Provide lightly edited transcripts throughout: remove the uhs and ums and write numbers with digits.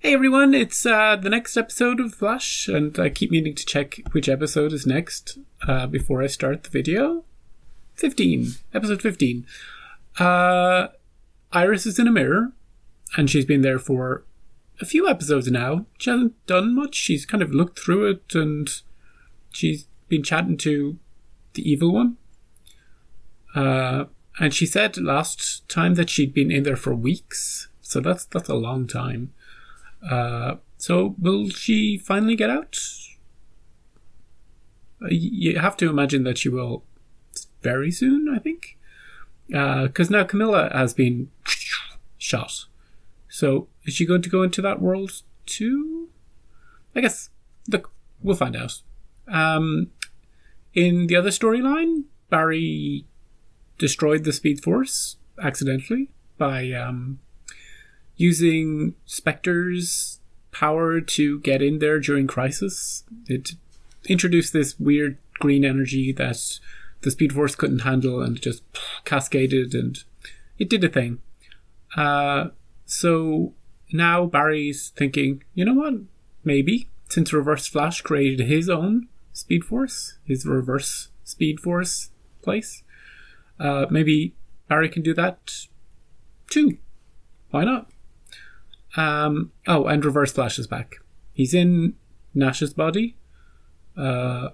Hey everyone, it's the next episode of Flash, and I keep meaning to check which episode is next before I start the video. Episode 15. Iris is in a mirror, and she's been there for a few episodes now. She hasn't done much. She's kind of looked through it, and she's been chatting to the evil one. And she said last time that she'd been in there for weeks, so that's a long time. So will she finally get out? You have to imagine that she will very soon, I think. Because now Camilla has been shot. So is she going to go into that world too? I guess, look, we'll find out. In the other storyline, Barry destroyed the Speed Force accidentally by using Spectre's power to get in there during Crisis. It introduced this weird green energy that the Speed Force couldn't handle and just cascaded, and it did a thing. So now Barry's thinking, you know what? Maybe, since Reverse Flash created his own Speed Force, his Reverse Speed Force place, maybe Barry can do that too. Why not? And Reverse Flash is back. He's in Nash's body. I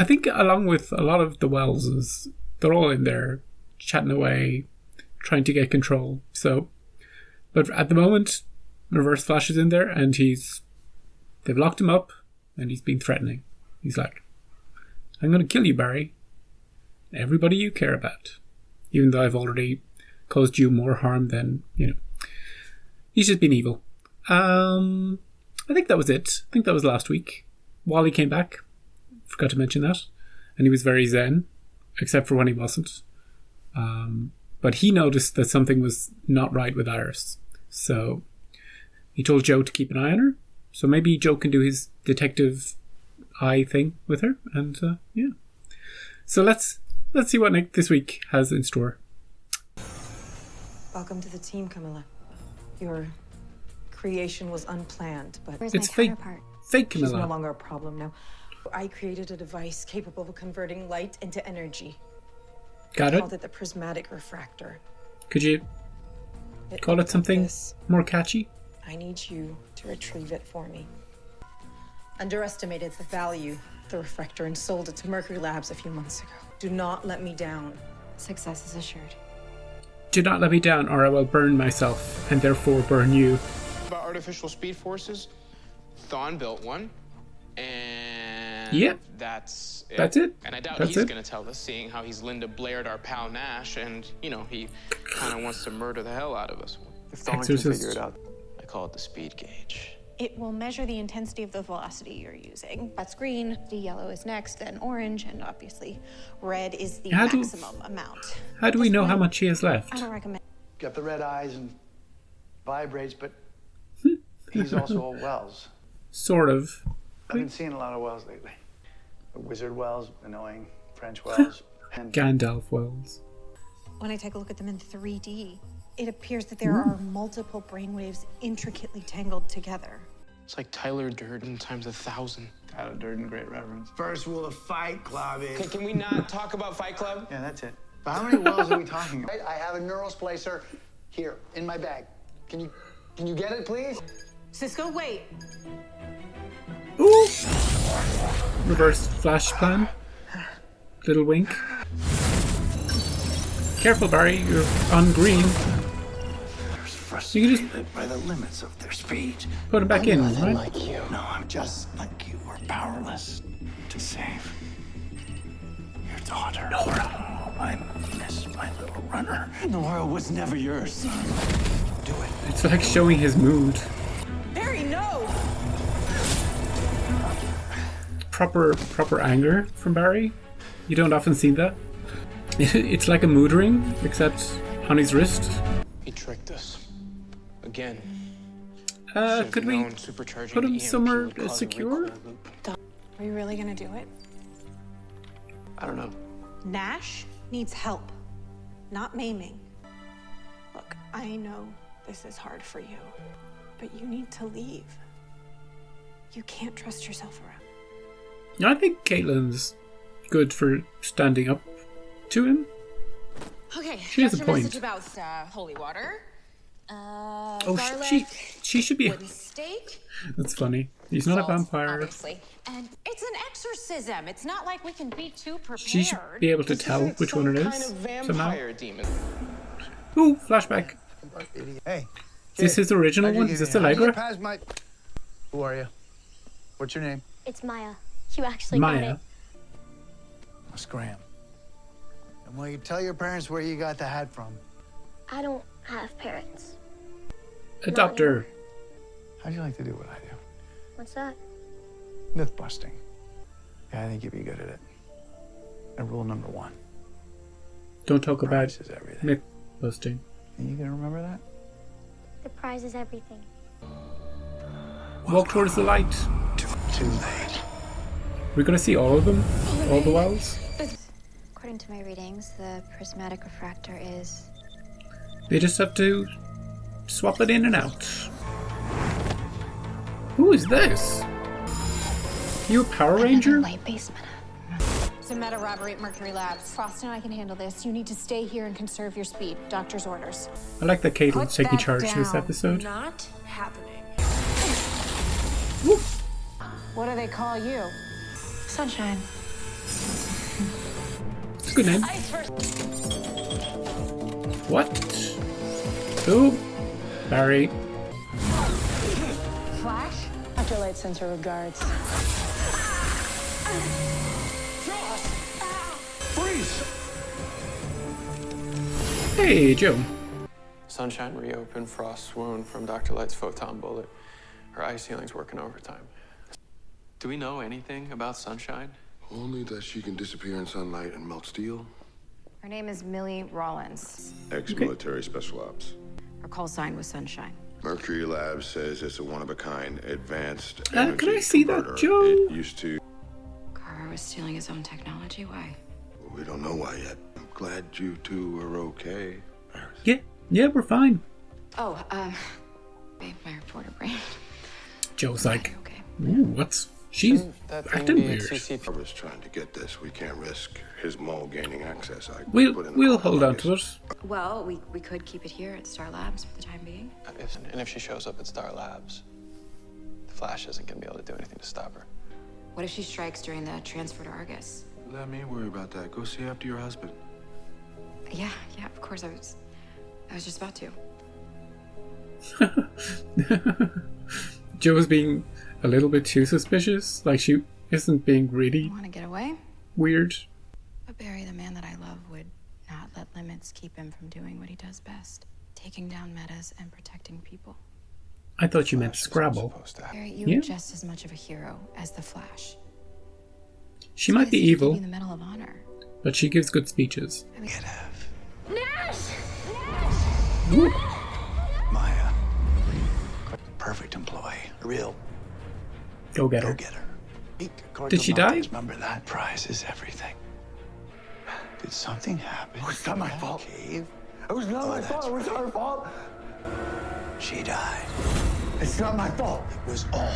think along with a lot of the Welleses, they're all in there chatting away, trying to get control. So, but at the moment, Reverse Flash is in there, and they've locked him up, and he's been threatening. He's like, I'm going to kill you, Barry. Everybody you care about. Even though I've already caused you more harm than, He's just been evil. I think that was it. I think that was last week. Wally came back. Forgot to mention that. And he was very zen, except for when he wasn't. But he noticed that something was not right with Iris. So he told Joe to keep an eye on her. So maybe Joe can do his detective eye thing with her. And yeah. So let's see what Nick this week has in store. Welcome to the team, Camilla. Your creation was unplanned, but it's fake Camilla. She's no longer a problem now. I created a device capable of converting light into energy. Got I it? called it the prismatic refractor. Could you call it something more catchy? I need you to retrieve it for me. Underestimated the value of the refractor and sold it to Mercury Labs a few months ago. Do not let me down. Success is assured. Do not let me down, or I will burn myself, and therefore burn you. About artificial speed forces, Thawne built one, and yep, that's it. And I doubt he's going to tell us, seeing how he's Linda Blaired our pal Nash, and he kind of wants to murder the hell out of us. If Thawne can figure it out, I call it the speed gauge. It will measure the intensity of the velocity you're using. That's green, the yellow is next, then orange, and obviously red is the maximum amount. How do we know how much she has left? I don't recommend. got the red eyes and vibrates, but he's also a Wells. Sort of. I've been seeing a lot of Wells lately. The Wizard Wells, annoying French Wells, and Gandalf Wells. When I take a look at them in 3D, it appears that there are multiple brainwaves intricately tangled together. It's like Tyler Durden times 1,000. Tyler Durden, great reference. First rule of Fight Club is... Can we not talk about Fight Club? Yeah, that's it. But how many Wells are we talking about? I have a neural splicer here in my bag. Can you get it, please? Cisco, wait. Ooh! Reverse Flash plan. Little wink. Careful, Barry. You're on green. You can just live by the limits of their speed. put him back in, I'm right? like you. No, I'm just like you. We're powerless to save your daughter. Nora. I miss my little runner. Nora was never yours. Do it. It's like showing his mood. Barry, no! Proper anger from Barry. You don't often see that. It's like a mood ring, except on his wrist. He tricked us. Again. Could we put him somewhere secure? Are you really gonna do it? I don't know. Nash needs help, not maiming. Look, I know this is hard for you, But you need to leave. You can't trust yourself around. I think Caitlin's good for standing up to him. Okay, She has a your point. message about holy water. Oh, garlic, she should be. wooden stake. That's funny. He's not a salt, vampire. obviously. And it's an exorcism. It's not like we can be too prepared. She should be able to tell which one it is. Kind of Somehow. vampire demon. Ooh, flashback. Hey. Is this his original one? Is this Allegra? Who are you? What's your name? It's Maya. You actually got Maya. it. It's Graham. And will you tell your parents where you got the hat from? I don't have parents. Adopt her. How'd you like to do what I do? What's that? Myth busting. Yeah, I think you'd be good at it. And rule number 1. Don't talk about Price is everything. myth busting. Are you gonna remember that? The prize is everything. Walk towards the light. Too late. We're gonna see all of them? All the wells? According to my readings, the prismatic refractor is... They just have to swap it in and out. Who is this? You a Power Ranger? Light basement. It's a meta robbery at Mercury Labs. Frost and I can handle this. You need to stay here and conserve your speed. Doctor's orders. I like that Caitlin's taking charge this episode. Not happening. Woo. What do they call you? Sunshine. It's a good name. What? Who? Barry. Flash? Afterlight sensor regards. Hey, Joe. Sunshine reopened Frost's wound from Dr. Light's photon bullet. Her ice healing's working overtime. Do we know anything about Sunshine? Only that she can disappear in sunlight and melt steel. Her name is Millie Rollins. Ex-military special ops. Her call sign was Sunshine. Mercury Labs says it's a one-of-a-kind advanced Can energy I see that, converter. Joe? It used to... Carr was stealing his own technology. Why? We don't know why yet. I'm glad you two are okay. Yeah, we're fine. Oh, babe, my reporter brain. Joe's like, Okay. ooh, what's... She's That thing acting being weird. CCTV. I was trying to get this. We can't risk his mole gaining access. I put in We'll the hold on compromise. to it. Well, we could keep it here at Star Labs for the time being. If she shows up at Star Labs, the Flash isn't going to be able to do anything to stop her. What if she strikes during the transfer to Argus? Let me worry about that. Go see after your husband. Yeah, of course. I was just about to. Joe's being a little bit too suspicious. Like, she isn't being really Want to get away? weird. But Barry, the man that I love, would not let limits keep him from doing what he does best. Taking down metas and protecting people. I thought you meant Flash isn't Scrabble. supposed to happen. Barry, you Yeah. are just as much of a hero as the Flash. She might be Why does he give evil, you the Medal of Honor? but she gives good speeches. I mean, Nash! Ooh. Maya. Perfect employee. Real Go get her. go-getter. Did she die? Remember that prize is everything. Did something happen? Oh, it's not my in that fault. Cave? It was not my that's fault. It was right. her fault. She died. It's not my fault. It was all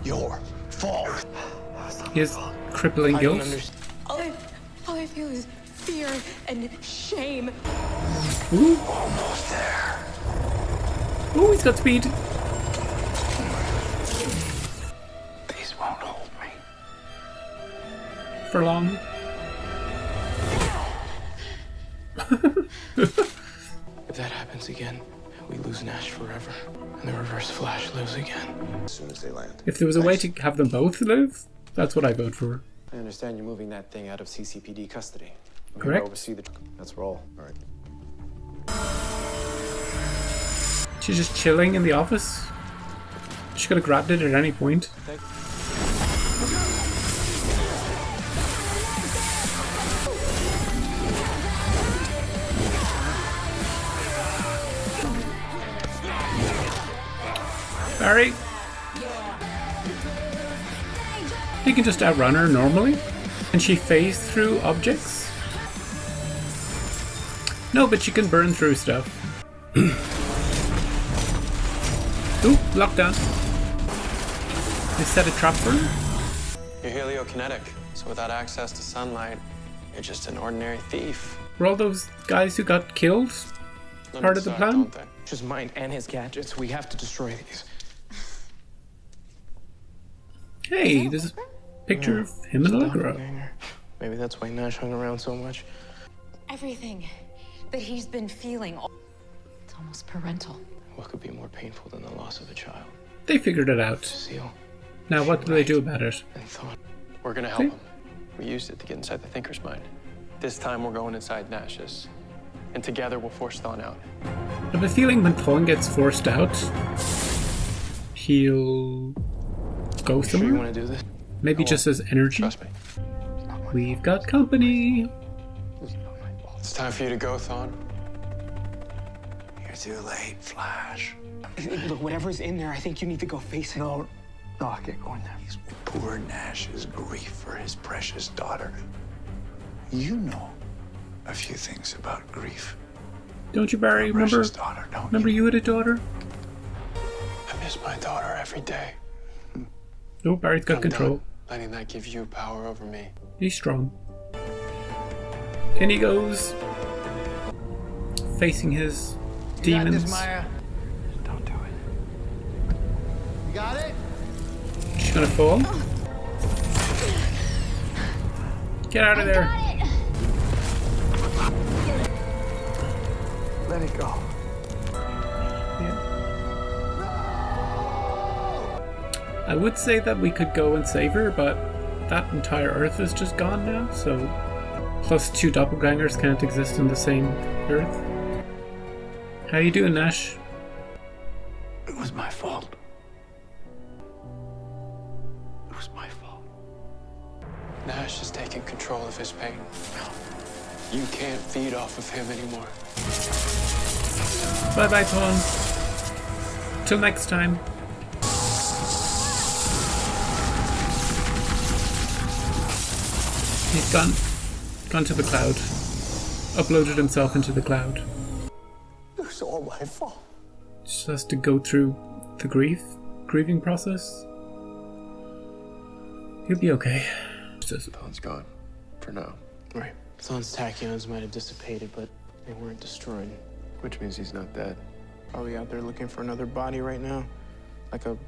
your fault. His crippling I don't guilt. understand. All I feel is fear and shame. Ooh. Almost there. Ooh, he's got speed. These won't hold me. For long. If that happens again, we lose Nash forever. And the Reverse Flash lives again. As soon as they land. If there was a way to have them both live, that's what I vote for. I understand you're moving that thing out of CCPD custody. I'm here to Correct. oversee the... Let's roll. All right. She's just chilling in the office. She could have grabbed it at any point. Barry. He can just outrun her normally. Can she phase through objects? No, but she can burn through stuff. Ooh, lockdown. They set a trap for him? You're heliokinetic, so without access to sunlight, you're just an ordinary thief. Were all those guys who got killed part of the plan? Just mine and his gadgets. We have to destroy these. Hey, there's a picture of him and Allegra. Maybe that's why Nash hung around so much. Everything that he's been feeling, it's almost parental. What could be more painful than the loss of a child? They figured it out. Seal. Now what do they do about it? They thought, we're gonna help him. We used it to get inside the thinker's mind. This time we're going inside Nash's. And together we'll force Thawne out. I have a feeling when Thawne gets forced out, he'll go somewhere. Sure you want to do this? Maybe just as energy. Trust me. We've got company. It's time for you to go, Thawne. You're too late, Flash. Look, whatever's in there, I think you need to go face it. No, I can't go in there. Poor Nash's grief for his precious daughter. You know a few things about grief. Don't you, Barry? Your Remember? precious daughter, don't Remember you had a daughter? I miss my daughter every day. No, Barry's got control. Done letting that give you power over me. He's strong. In he goes. Facing his demons. You got this, Maya. Don't do it. You got it? She's gonna fall. Get out of there. Let it go. I would say that we could go and save her, but that entire Earth is just gone now, so... Plus 2 doppelgangers can't exist on the same Earth. How you doing, Nash? It was my fault. It was my fault. Nash is taking control of his pain. You can't feed off of him anymore. Bye-bye, Thawne. Till next time. He's gone to the cloud. Uploaded himself into the cloud. It was all my fault. Just has to go through the grieving process. He'll be okay. Thawne's gone. For now. Right. Thawne's tachyons might have dissipated, but they weren't destroyed. Which means he's not dead. Probably out there looking for another body right now. Like a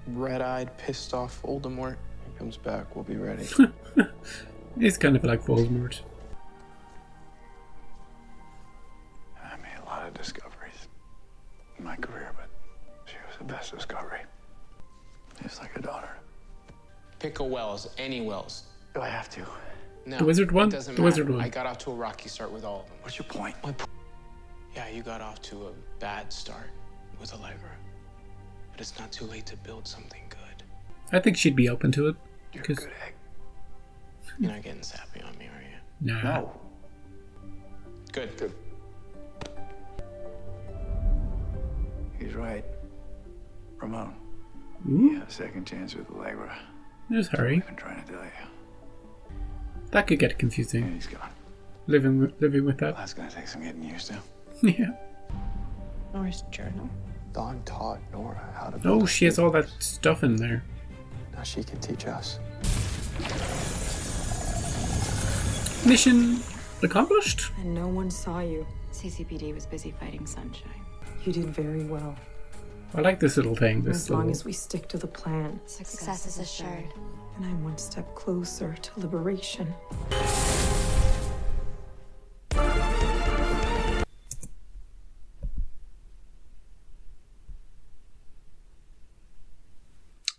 red-eyed, pissed-off Voldemort. He comes back, we'll be ready. He's kind of like Voldemort. I made a lot of discoveries in my career, but she was the best discovery. Just like a daughter. Pick a Wells, any Wells. Do I have to? No, the wizard one? It doesn't the matter. Wizard one. I got off to a rocky start with all of them. What's your point? Yeah, you got off to a bad start with Allegra. But it's not too late to build something good. I think she'd be open to it. You're a good egg. You're not getting sappy on me, are you? Nah. No. Good. He's right. Ramon. Ooh. You have a second chance with Allegra. There's Harry. I've been trying to tell you. That could get And confusing. he's gone. Living with that. That's gonna take some getting used to. Yeah. Nora's journal. Thawne taught Nora how to build Oh, a she has city. all that stuff in there. Now she can teach us. Mission accomplished? And no one saw you. CCPD was busy fighting Sunshine. You did very well. I like this little thing. This As long little... as we stick to the plan. Success is assured. And I'm one step closer to liberation.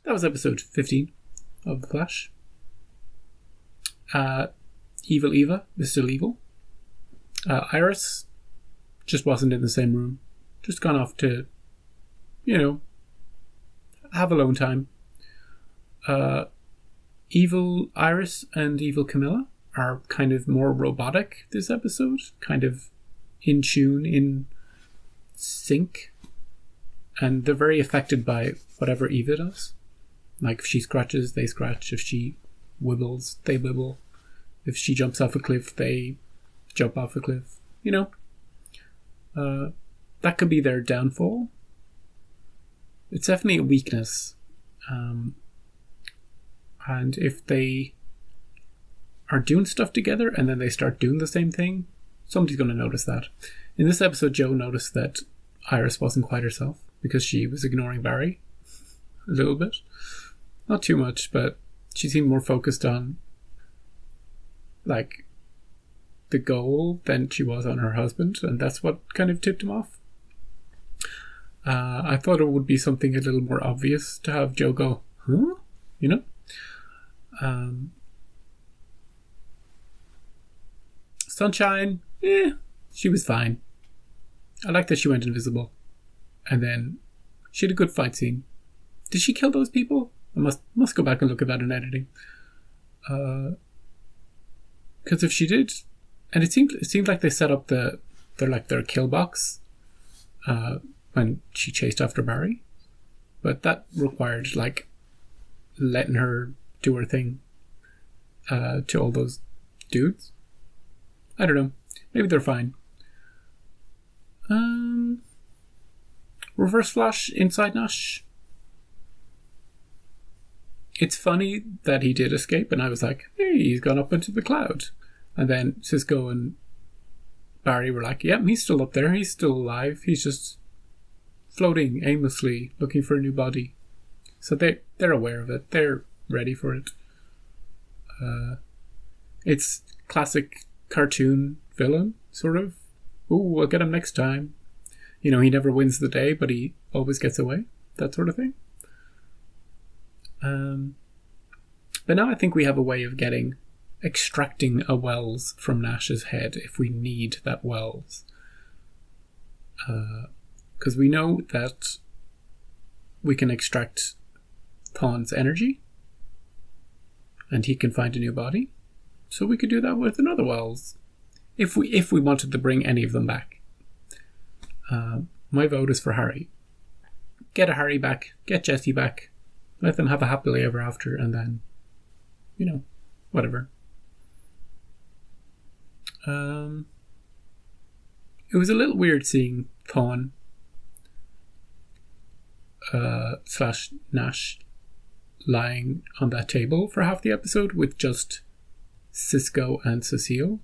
That was episode 15 of The Flash. Evil Eva is still evil. Iris just wasn't in the same room. Just gone off to, have alone time. Evil Iris and Evil Camilla are kind of more robotic this episode. Kind of in tune, in sync. And they're very affected by whatever Eva does. Like, if she scratches, they scratch. If she wibbles, they wibble. If she jumps off a cliff, they jump off a cliff. That could be their downfall. It's definitely a weakness. And if they are doing stuff together and then they start doing the same thing, somebody's going to notice that. In this episode, Jo noticed that Iris wasn't quite herself because she was ignoring Barry a little bit. Not too much, but she seemed more focused on like the goal than she was on her husband, and that's what kind of tipped him off. I thought it would be something a little more obvious to have Jo go, huh? You know? Sunshine, she was fine. I like that she went invisible. And then she had a good fight scene. Did she kill those people? I must go back and look at that in editing. Because if she did, and it seemed like they set up their kill box when she chased after Barry, but that required like letting her do her thing to all those dudes. I don't know. Maybe they're fine. Reverse Flash inside Nash. It's funny that he did escape, and I was like, hey, he's gone up into the cloud. And then Cisco and Barry were like, yep, he's still up there. He's still alive. He's just floating aimlessly, looking for a new body. So they're aware of it. They're ready for it. It's classic cartoon villain, sort of. Ooh, we'll get him next time. You know, he never wins the day, but he always gets away. That sort of thing. But now I think we have a way of extracting a Wells from Nash's head if we need that Wells. Because we know that we can extract Thawne's energy and he can find a new body. So we could do that with another Wells if we wanted to bring any of them back. My vote is for Harry. Get a Harry back, get Jesse back, let them have a happily ever after, and then, you know, whatever. It was a little weird seeing Thawne / Nash lying on that table for half the episode with just Cisco and Cecile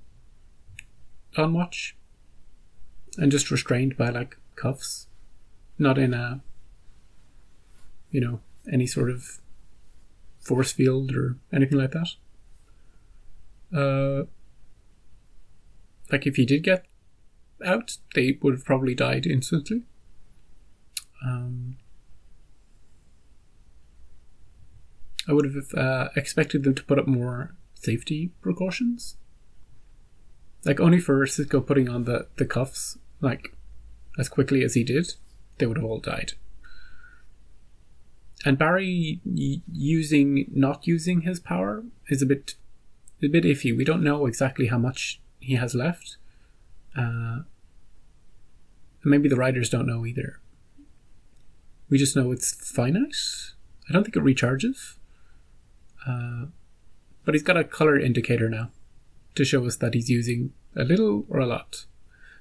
on watch and just restrained by like cuffs, not in a, you know, any sort of force field or anything like that. Like if he did get out, they would have probably died instantly. I would have expected them to put up more safety precautions. Like only for Cisco putting on the cuffs, like as quickly as he did, they would have all died. And Barry not using his power is a bit iffy. We don't know exactly how much he has left. Maybe the writers don't know either. We just know it's finite. I don't think it recharges. But he's got a color indicator now to show us that he's using a little or a lot.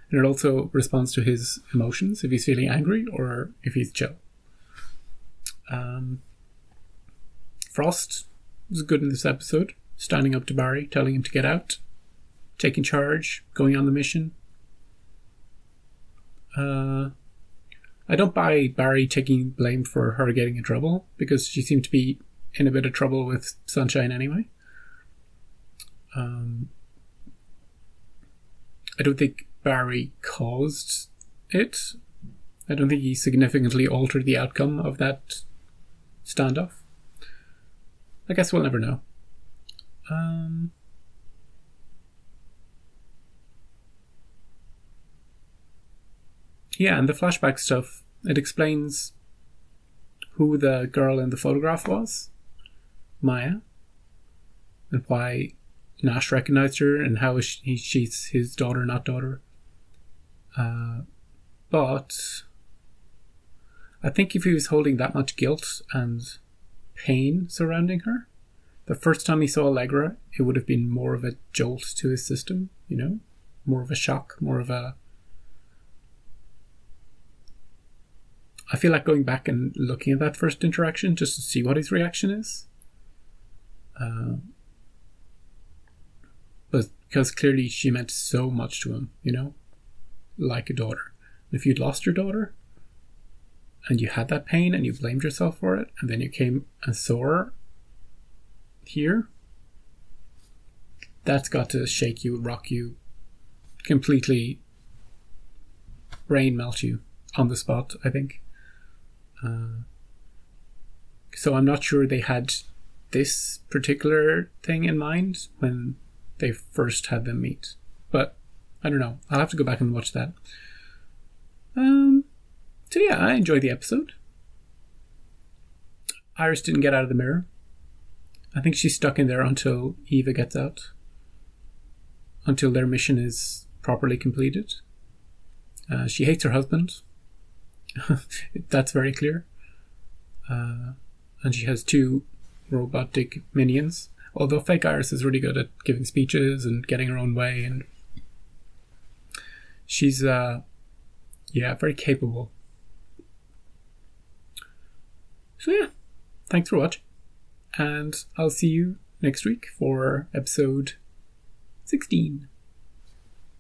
And it also responds to his emotions, if he's feeling angry or if he's chill. Frost was good in this episode, standing up to Barry, telling him to get out, taking charge, going on the mission. I don't buy Barry taking blame for her getting in trouble, because she seemed to be in a bit of trouble with Sunshine anyway. I don't think Barry caused it. I don't think he significantly altered the outcome of that standoff. I guess we'll never know. Yeah, and the flashback stuff, it explains who the girl in the photograph was, Maya, and why Nash recognized her and how she's his daughter, not daughter. But I think if he was holding that much guilt and pain surrounding her, the first time he saw Allegra, it would have been more of a jolt to his system, you know? More of a shock, more of a... feel like going back and looking at that first interaction just to see what his reaction is. But because clearly she meant so much to him, you know, like a daughter. If you'd lost your daughter and you had that pain and you blamed yourself for it, and then you came and saw her here, that's got to shake you, rock you, completely brain melt you on the spot, I think. So I'm not sure they had this particular thing in mind when they first had them meet. But I don't know. I'll have to go back and watch that. So yeah, I enjoyed the episode. Iris didn't get out of the mirror. I think she's stuck in there until Eva gets out. Until their mission is properly completed. She hates her husband. That's very clear. And she has 2 robotic minions. Although fake Iris is really good at giving speeches and getting her own way. And she's, very capable. So yeah, thanks for watching. And I'll see you next week for episode 16.